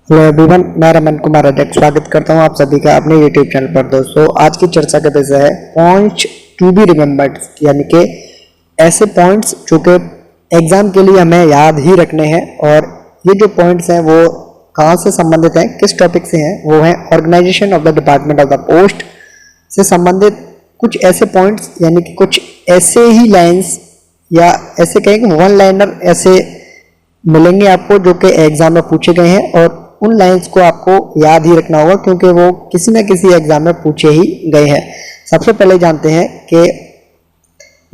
Hello everyone, मैं रमन कुमार अध्यक्ष स्वागत करता हूं आप सभी का अपने यूट्यूब चैनल पर। दोस्तों, आज की चर्चा का विषय है पॉइंट्स टू बी रिमेम्बर्ड, यानी कि ऐसे पॉइंट्स जो कि एग्जाम के लिए हमें याद ही रखने हैं। और ये जो पॉइंट्स हैं वो कहाँ से संबंधित हैं, किस टॉपिक से हैं, वो है organisation of the department of the post से संबंधित कुछ ऐसे पॉइंट्स, यानी कि कुछ ऐसे ही लाइन्स या ऐसे कहेंगे वन लाइनर ऐसे मिलेंगे आपको जो कि एग्जाम में पूछे गए हैं। और उन लाइंस को आपको याद ही रखना होगा क्योंकि वो किसी न किसी एग्जाम में पूछे ही गए हैं। सबसे पहले जानते हैं कि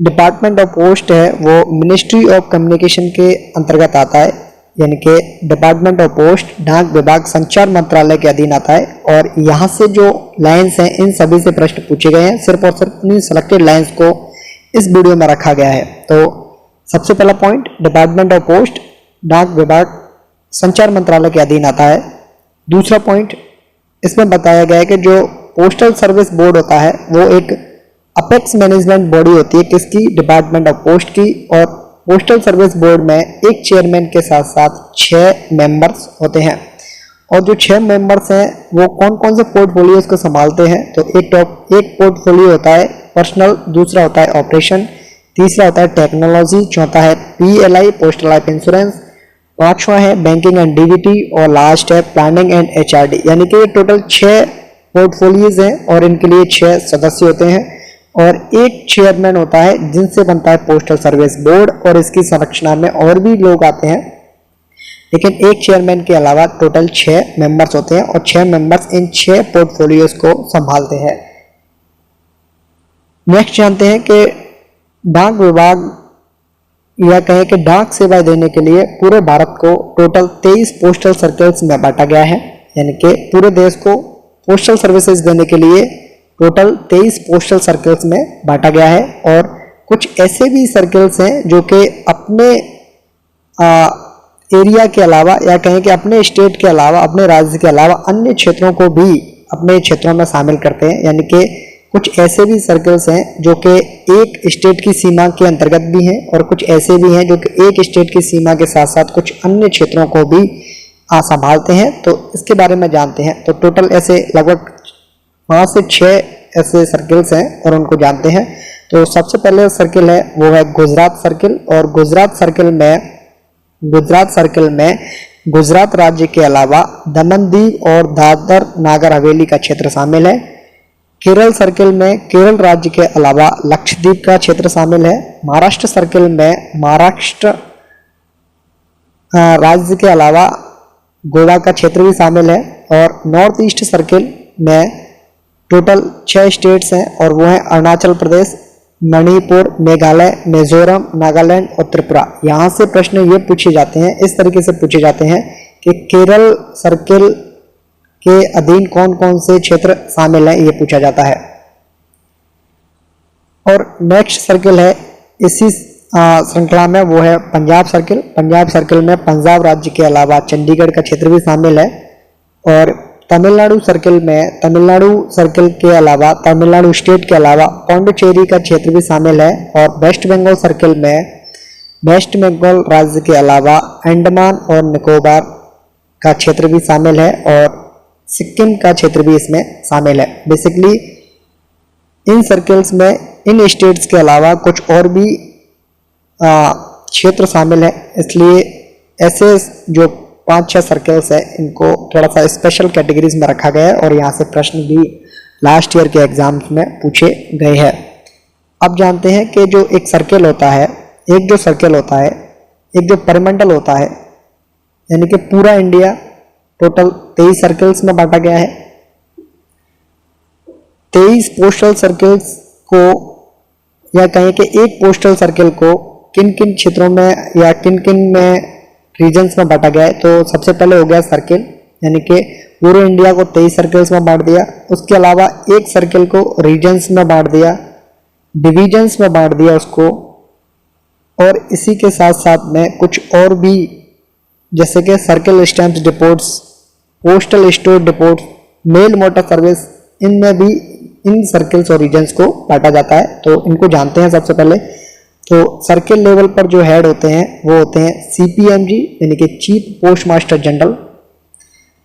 डिपार्टमेंट ऑफ पोस्ट है वो मिनिस्ट्री ऑफ कम्युनिकेशन के अंतर्गत आता है, यानी कि डिपार्टमेंट ऑफ पोस्ट डाक विभाग संचार मंत्रालय के अधीन आता है। और यहाँ से जो लाइंस हैं इन सभी से प्रश्न पूछे गए हैं, सिर्फ और सिर्फ उन्हीं सेलेक्टेड लाइंस को इस वीडियो में रखा गया है। तो सबसे पहला पॉइंट, डिपार्टमेंट ऑफ पोस्ट डाक विभाग संचार मंत्रालय के अधीन आता है। दूसरा पॉइंट, इसमें बताया गया है कि जो पोस्टल सर्विस बोर्ड होता है वो एक अपेक्स मैनेजमेंट बॉडी होती है, किसकी, डिपार्टमेंट ऑफ पोस्ट की। और पोस्टल सर्विस बोर्ड में एक चेयरमैन के साथ साथ 6 मेंबर्स होते हैं। और जो 6 मेंबर्स हैं वो कौन कौन से पोर्टफोलियोज को संभालते हैं, तो एक पोर्टफोलियो होता है पर्सनल, दूसरा होता है ऑपरेशन, तीसरा होता है टेक्नोलॉजी, चौथा है PLI पोस्टल लाइफ इंश्योरेंस, पांचवा है बैंकिंग एंड DBT और लास्ट है प्लानिंग एंड HRD। यानी कि ये टोटल 6 पोर्टफोलियोज हैं और इनके लिए 6 सदस्य होते हैं और एक चेयरमैन होता है जिनसे बनता है पोस्टल सर्विस बोर्ड। और इसकी संरचना में और भी लोग आते हैं, लेकिन एक चेयरमैन के अलावा टोटल 6 मेंबर्स होते हैं और 6 मेंबर्स इन 6 पोर्टफोलियोज को संभालते हैं। नेक्स्ट जानते हैं कि डाक विभाग या कहें कि डाक सेवाएं देने के लिए पूरे भारत को टोटल 23 पोस्टल सर्कल्स में बांटा गया है। यानी कि पूरे देश को पोस्टल सर्विसेज देने के लिए टोटल 23 पोस्टल सर्कल्स में बांटा गया है। और कुछ ऐसे भी सर्कल्स हैं जो कि अपने एरिया के अलावा या कहें कि अपने स्टेट के अलावा, अपने राज्य के अलावा अन्य क्षेत्रों को भी अपने क्षेत्रों में शामिल करते हैं। यानी कि कुछ ऐसे भी सर्कल्स हैं जो कि एक स्टेट की सीमा के अंतर्गत भी हैं और कुछ ऐसे भी हैं जो कि एक स्टेट की सीमा के साथ साथ कुछ अन्य क्षेत्रों को भी संभालते हैं। तो इसके बारे में जानते हैं। तो टोटल ऐसे लगभग 5 से 6 ऐसे सर्कल्स हैं और उनको जानते हैं। तो सबसे पहले सर्कल है वो है गुजरात सर्कल। और गुजरात सर्कल में गुजरात राज्य के अलावा दमन दीव और दादर नागर हवेली का क्षेत्र शामिल है। केरल सर्कल में केरल राज्य के अलावा लक्षद्वीप का क्षेत्र शामिल है। महाराष्ट्र सर्कल में महाराष्ट्र राज्य के अलावा गोवा का क्षेत्र भी शामिल है। और नॉर्थ ईस्ट सर्कल में टोटल 6 स्टेट्स हैं और वो हैं अरुणाचल प्रदेश, मणिपुर, मेघालय, मिजोरम, नागालैंड और त्रिपुरा। यहाँ से प्रश्न ये पूछे जाते हैं, इस तरीके से पूछे जाते हैं कि केरल सर्कल के अधीन कौन कौन से क्षेत्र शामिल हैं, ये पूछा जाता है। और नेक्स्ट सर्कल है इसी श्रृंखला में, वो है पंजाब सर्कल। पंजाब सर्कल में पंजाब राज्य के अलावा चंडीगढ़ का क्षेत्र भी शामिल है। और तमिलनाडु सर्कल में तमिलनाडु सर्कल के अलावा, तमिलनाडु स्टेट के अलावा पौंडुचेरी का क्षेत्र भी शामिल है। और वेस्ट बंगाल सर्कल में वेस्ट बंगाल राज्य के अलावा अंडमान और निकोबार का क्षेत्र भी शामिल है और सिक्किम का क्षेत्र भी इसमें शामिल है। बेसिकली इन सर्कल्स में इन स्टेट्स के अलावा कुछ और भी क्षेत्र शामिल है, इसलिए ऐसे जो 5-6 सर्कल्स है इनको थोड़ा सा स्पेशल कैटेगरीज में रखा गया है और यहाँ से प्रश्न भी लास्ट ईयर के एग्जाम्स में पूछे गए हैं। अब जानते हैं कि जो एक सर्कल होता है, एक जो परिमंडल होता है, यानी कि पूरा इंडिया टोटल 23 सर्कल्स में बांटा गया है। 23 पोस्टल सर्कल्स को या कहें कि एक पोस्टल सर्कल को किन किन क्षेत्रों में या किन किन में रीजन्स में बांटा गया है। तो सबसे पहले हो गया सर्कल, यानी कि पूरे इंडिया को 23 सर्कल्स में बांट दिया। उसके अलावा एक सर्कल को रीजन्स में बांट दिया, डिविजन्स में बांट दिया उसको। और इसी के साथ साथ में कुछ और भी, जैसे कि circle stamps depots, postal store depot, mail motor service, इनमें भी इन सर्कल्स और रीजन्स को बांटा जाता है। तो इनको जानते हैं सबसे पहले। तो सर्कल लेवल पर जो हेड होते हैं वो होते हैं CPMG, यानी कि chief post master general.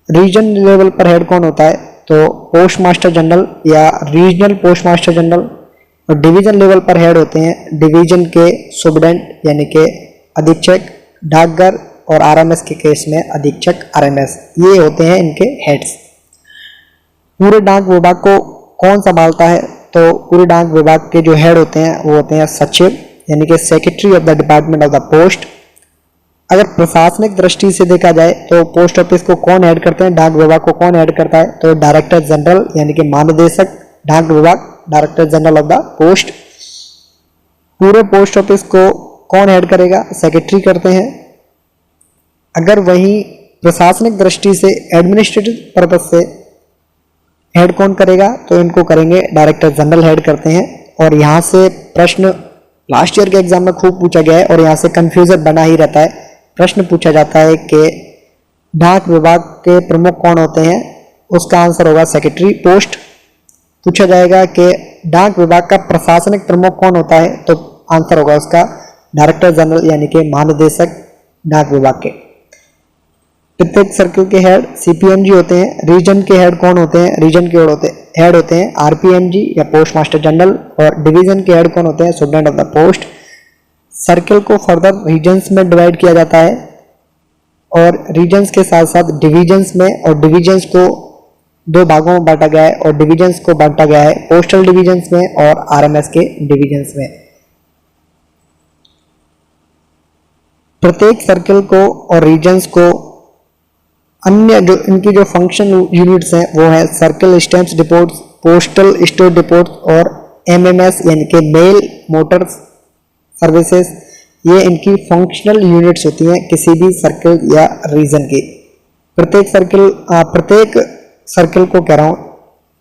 Region level पर हेड कौन होता है, तो पोस्ट मास्टर जनरल या रीजनल पोस्ट मास्टर जनरल। और डिवीजन लेवल पर हेड होते हैं डिवीजन के सुपरिटेंडेंट यानी कि अधीक्षक, डाकघर और आरएमएस के केस में अधीक्षक आरएमएस, ये होते हैं इनके हेड्स। पूरे डाक विभाग को कौन संभालता है, तो पूरे डाक विभाग के जो हेड होते हैं वो होते हैं सचिव यानी कि secretary of the department of the post. अगर प्रशासनिक दृष्टि से देखा जाए तो पोस्ट ऑफिस को कौन हेड करते हैं, डाक विभाग को कौन हेड करता है, तो डायरेक्टर जनरल यानी कि महानिदेशक डाक विभाग, director general of the post. पूरे पोस्ट ऑफिस को कौन हेड करेगा, सेक्रेटरी करते हैं। अगर वहीं प्रशासनिक दृष्टि से एडमिनिस्ट्रेटिव पर्पज से हेड कौन करेगा, तो इनको करेंगे डायरेक्टर जनरल हेड करते हैं। और यहाँ से प्रश्न लास्ट ईयर के एग्जाम में खूब पूछा गया है और यहाँ से कंफ्यूजन बना ही रहता है। प्रश्न पूछा जाता है कि डाक विभाग के प्रमुख कौन होते हैं, उसका आंसर होगा सेक्रेटरी पोस्ट। पूछा जाएगा कि डाक विभाग का प्रशासनिक प्रमुख कौन होता है, तो आंसर होगा उसका डायरेक्टर जनरल यानी कि महानिदेशक डाक विभाग के। प्रत्येक सर्कल के हेड सीपीएमजी होते हैं। रीजन के हेड कौन होते हैं, रीजन के हेड होते हैं आरपीएमजी या पोस्ट मास्टर जनरल। और डिवीजन के हेड कौन होते हैं, superintendent of the post. Circle को फर्दर रीजन्स में डिवाइड किया जाता है और रीजन्स के साथ साथ डिवीजन्स में, और डिवीजन्स को दो भागों में बांटा गया है और डिवीजन्स को बांटा गया है पोस्टल डिवीजन्स में और आरएमएस के डिवीजन्स में। प्रत्येक सर्कल को और रीजन्स को अन्य जो इनकी जो फंक्शन यूनिट्स हैं वो है सर्कल स्टैम्प्स डिपोट्स, पोस्टल स्टोर डिपोट्स और एमएमएस यानी कि मेल मोटर सर्विसेज। ये इनकी फंक्शनल यूनिट्स होती हैं किसी भी सर्कल या रीजन की। प्रत्येक सर्कल को कह रहा हूँ,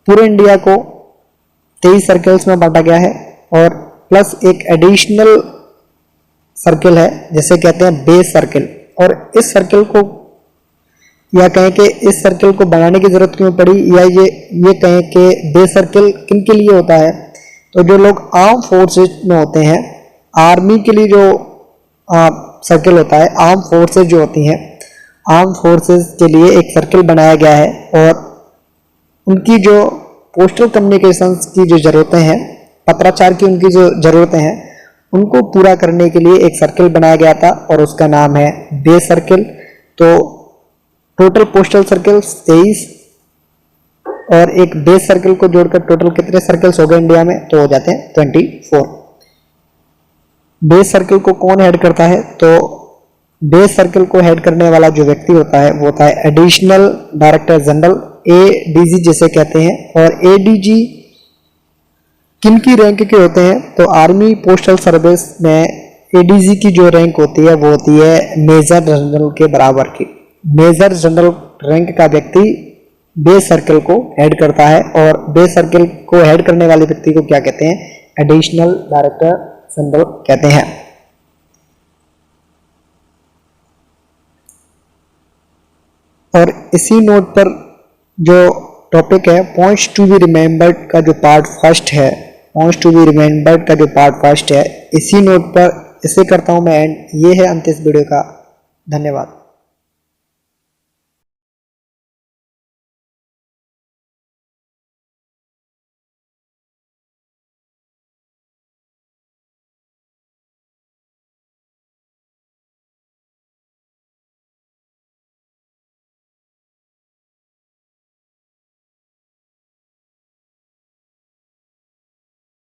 पूरे इंडिया को 23 सर्कल्स में बांटा गया है और प्लस एक एडिशनल सर्कल है जिसे कहते हैं बेस सर्कल। और इस सर्कल को या कहें कि इस सर्कल को बनाने की जरूरत क्यों पड़ी, या ये कहें कि बेस सर्कल किन के लिए होता है, तो जो लोग आर्म फोर्सेज में होते हैं, आर्मी के लिए जो सर्कल होता है, आर्म फोर्सेज जो होती हैं, आर्म फोर्सेज के लिए एक सर्कल बनाया गया है। और उनकी जो पोस्टल कम्युनिकेशंस की जो ज़रूरतें हैं, पत्राचार की उनकी जो ज़रूरतें हैं, उनको पूरा करने के लिए एक सर्कल बनाया गया था और उसका नाम है बेस सर्कल। तो टोटल पोस्टल सर्कल 23 और एक बेस सर्कल को जोड़कर टोटल कितने सर्कल्स हो गए इंडिया में, तो हो जाते हैं 24। बेस सर्कल को कौन हेड करता है, तो बेस सर्कल को हेड करने वाला जो व्यक्ति होता है वो होता है एडिशनल डायरेक्टर जनरल, एडीजी जिसे कहते हैं। और एडीजी किन की रैंक के होते हैं, तो आर्मी पोस्टल सर्विस में एडीजी की जो रैंक होती है वो होती है मेजर जनरल के बराबर की। मेजर जनरल रैंक का व्यक्ति बेस सर्कल को हेड करता है और बेस सर्कल को हेड करने वाले व्यक्ति को क्या कहते हैं, एडिशनल डायरेक्टर जनरल कहते हैं। और इसी नोट पर जो टॉपिक है पॉइंट्स टू बी रिमेंबर्ड का जो पार्ट फर्स्ट है, पॉइंट्स टू बी रिमेंबर्ड का जो पार्ट फर्स्ट है, इसी नोट पर इसे करता हूं मैं एंड। ये है अंत इस वीडियो का। धन्यवाद।